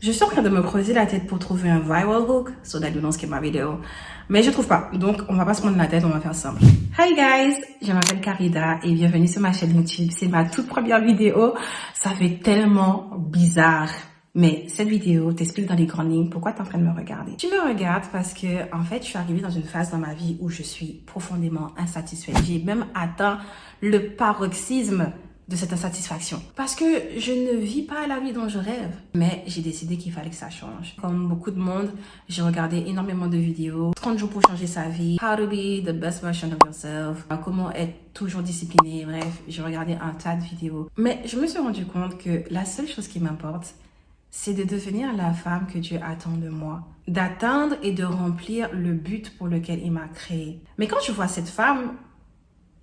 Je suis en train de me creuser la tête pour trouver un viral hook so that you don't skip my video. Mais je trouve pas. Donc, on va pas se prendre la tête, on va faire simple. Hi guys! Je m'appelle Karida et bienvenue sur ma chaîne YouTube. C'est ma toute première vidéo. Ça fait tellement bizarre. Mais cette vidéo t'explique dans les grandes lignes pourquoi tu es en train de me regarder. Tu me regardes parce que, en fait, je suis arrivée dans une phase dans ma vie où je suis profondément insatisfaite. J'ai même atteint le paroxysme de cette insatisfaction. Parce que je ne vis pas la vie dont je rêve. Mais j'ai décidé qu'il fallait que ça change. Comme beaucoup de monde, j'ai regardé énormément de vidéos. 30 jours pour changer sa vie. How to be the best version of yourself. Comment être toujours discipliné. Bref, j'ai regardé un tas de vidéos. Mais je me suis rendu compte que la seule chose qui m'importe, c'est de devenir la femme que Dieu attend de moi. D'atteindre et de remplir le but pour lequel il m'a créé. Mais quand je vois cette femme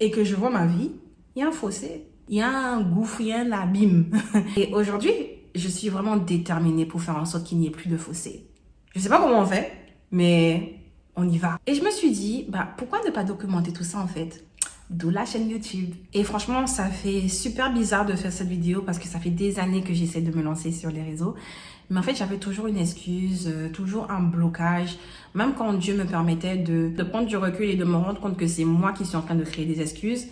et que je vois ma vie, il y a un fossé. Il y a un gouffre, il y a un abîme. Et aujourd'hui, je suis vraiment déterminée pour faire en sorte qu'il n'y ait plus de fossé. Je sais pas comment on fait, mais on y va. Et je me suis dit, pourquoi ne pas documenter tout ça en fait? D'où la chaîne YouTube. Et franchement, ça fait super bizarre de faire cette vidéo parce que ça fait des années que j'essaie de me lancer sur les réseaux. Mais en fait, j'avais toujours une excuse, toujours un blocage. Même quand Dieu me permettait de prendre du recul et de me rendre compte que c'est moi qui suis en train de créer des excuses,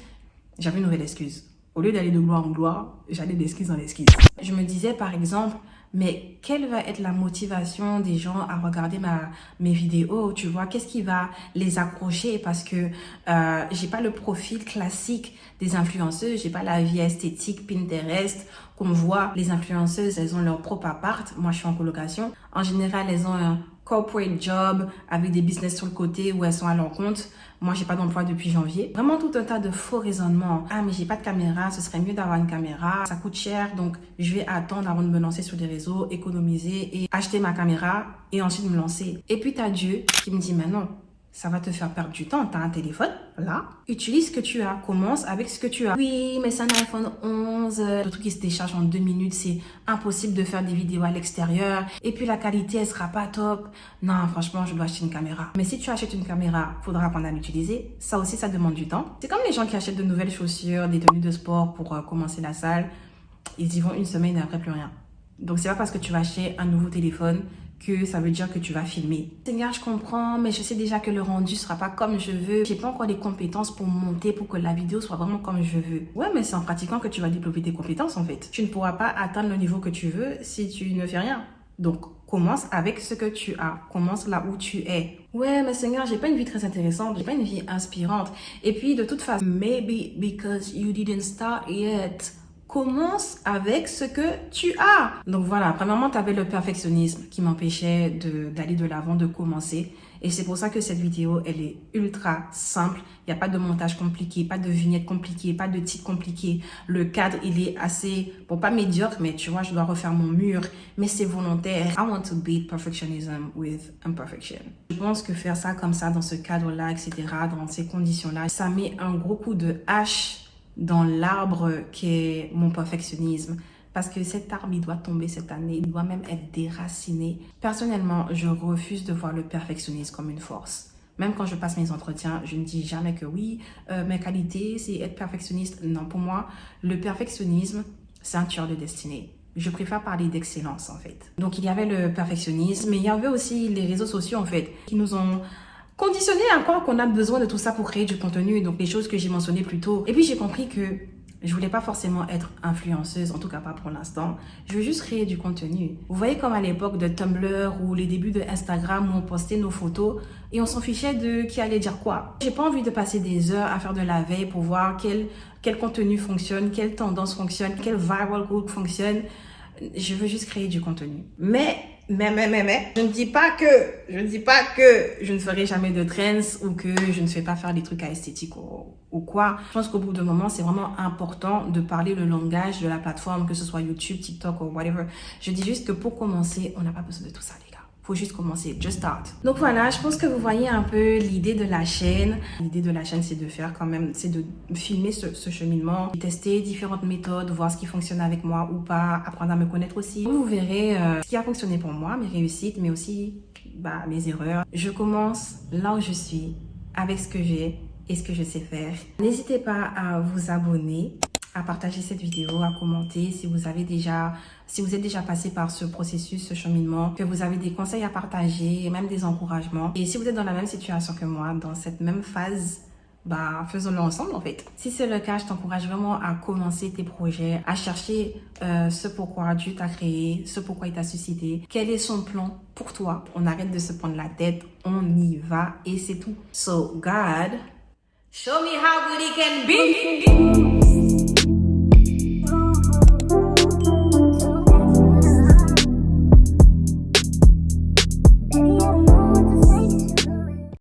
j'avais une nouvelle excuse. Au lieu d'aller de gloire en gloire, j'allais d'excuse en excuse. Je me disais par exemple, mais quelle va être la motivation des gens à regarder mes vidéos, tu vois? Qu'est-ce qui va les accrocher? Parce que j'ai pas le profil classique des influenceuses, j'ai pas la vie esthétique Pinterest qu'on voit. Les influenceuses, elles ont leur propre appart. Moi, je suis en colocation. En général, elles ont un corporate job avec des business sur le côté où elles sont à leur compte. Moi, j'ai pas d'emploi depuis janvier. Vraiment tout un tas de faux raisonnements. Ah, mais j'ai pas de caméra, ce serait mieux d'avoir une caméra. Ça coûte cher, donc je vais attendre avant de me lancer sur des réseaux, économiser et acheter ma caméra et ensuite me lancer. Et puis, t'as Dieu qui me dit, mais non, ça va te faire perdre du temps. T'as un téléphone, là. Utilise ce que tu as. Commence avec ce que tu as. Oui, mais c'est un iPhone 11. Le truc qui se décharge en 2 minutes, c'est impossible de faire des vidéos à l'extérieur. Et puis la qualité, elle sera pas top. Non, franchement, je dois acheter une caméra. Mais si tu achètes une caméra, faudra apprendre à l'utiliser. Ça aussi, ça demande du temps. C'est comme les gens qui achètent de nouvelles chaussures, des tenues de sport pour commencer la salle. Ils y vont une semaine et après plus rien. Donc, c'est pas parce que tu vas acheter un nouveau téléphone que ça veut dire que tu vas filmer. Seigneur, je comprends, mais je sais déjà que le rendu sera pas comme je veux. J'ai pas encore les compétences pour monter, pour que la vidéo soit vraiment comme je veux. Ouais, mais c'est en pratiquant que tu vas développer tes compétences en fait. Tu ne pourras pas atteindre le niveau que tu veux si tu ne fais rien. Donc, commence avec ce que tu as. Commence là où tu es. Ouais, mais Seigneur, j'ai pas une vie très intéressante. J'ai pas une vie inspirante. Et puis, de toute façon, maybe because you didn't start yet. Commence avec ce que tu as. Donc voilà, premièrement, tu avais le perfectionnisme qui m'empêchait d'aller de l'avant, de commencer. Et c'est pour ça que cette vidéo, elle est ultra simple. Il n'y a pas de montage compliqué, pas de vignette compliquée, pas de titre compliqué. Le cadre, il est assez, bon, pas médiocre, mais tu vois, je dois refaire mon mur. Mais c'est volontaire. I want to beat perfectionism with imperfection. Je pense que faire ça comme ça, dans ce cadre-là, etc., dans ces conditions-là, ça met un gros coup de hache dans l'arbre qui est mon perfectionnisme. Parce que cet arbre, il doit tomber cette année. Il doit même être déraciné. Personnellement, je refuse de voir le perfectionnisme comme une force. Même quand je passe mes entretiens, je ne dis jamais que oui, mes qualités, c'est être perfectionniste. Non, pour moi, le perfectionnisme, c'est un tueur de destinée. Je préfère parler d'excellence, en fait. Donc, il y avait le perfectionnisme, mais il y avait aussi les réseaux sociaux, en fait, qui nous ont conditionné à croire qu'on a besoin de tout ça pour créer du contenu, donc les choses que j'ai mentionnées plus tôt. Et puis j'ai compris que je voulais pas forcément être influenceuse, en tout cas pas pour l'instant. Je veux juste créer du contenu. Vous voyez comme à l'époque de Tumblr ou les débuts de Instagram où on postait nos photos et on s'en fichait de qui allait dire quoi. J'ai pas envie de passer des heures à faire de la veille pour voir quel contenu fonctionne, quelle tendance fonctionne, quel viral hook fonctionne. Je veux juste créer du contenu. Mais, je ne dis pas que je ne ferai jamais de trends ou que je ne fais pas faire des trucs à esthétique ou quoi. Je pense qu'au bout d'un moment, c'est vraiment important de parler le langage de la plateforme, que ce soit YouTube, TikTok ou whatever. Je dis juste que pour commencer, on n'a pas besoin de tout ça, les gars. Faut juste commencer, just start. Donc voilà, je pense que vous voyez un peu l'idée de la chaîne. L'idée de la chaîne, c'est de faire quand même, c'est de filmer ce cheminement, tester différentes méthodes, voir ce qui fonctionne avec moi ou pas, apprendre à me connaître aussi. Vous verrez ce qui a fonctionné pour moi, mes réussites, mais aussi mes erreurs. Je commence là où je suis, avec ce que j'ai et ce que je sais faire. N'hésitez pas à vous abonner, à partager cette vidéo, à commenter si vous êtes déjà passé par ce processus, ce cheminement, que vous avez des conseils à partager et même des encouragements. Et si vous êtes dans la même situation que moi, dans cette même phase, bah, faisons-le ensemble en fait. Si c'est le cas, je t'encourage vraiment à commencer tes projets, à chercher ce pourquoi Dieu t'a créé, ce pourquoi il t'a suscité, quel est son plan pour toi. On arrête de se prendre la tête, on y va et c'est tout. So God, show me how good he can be.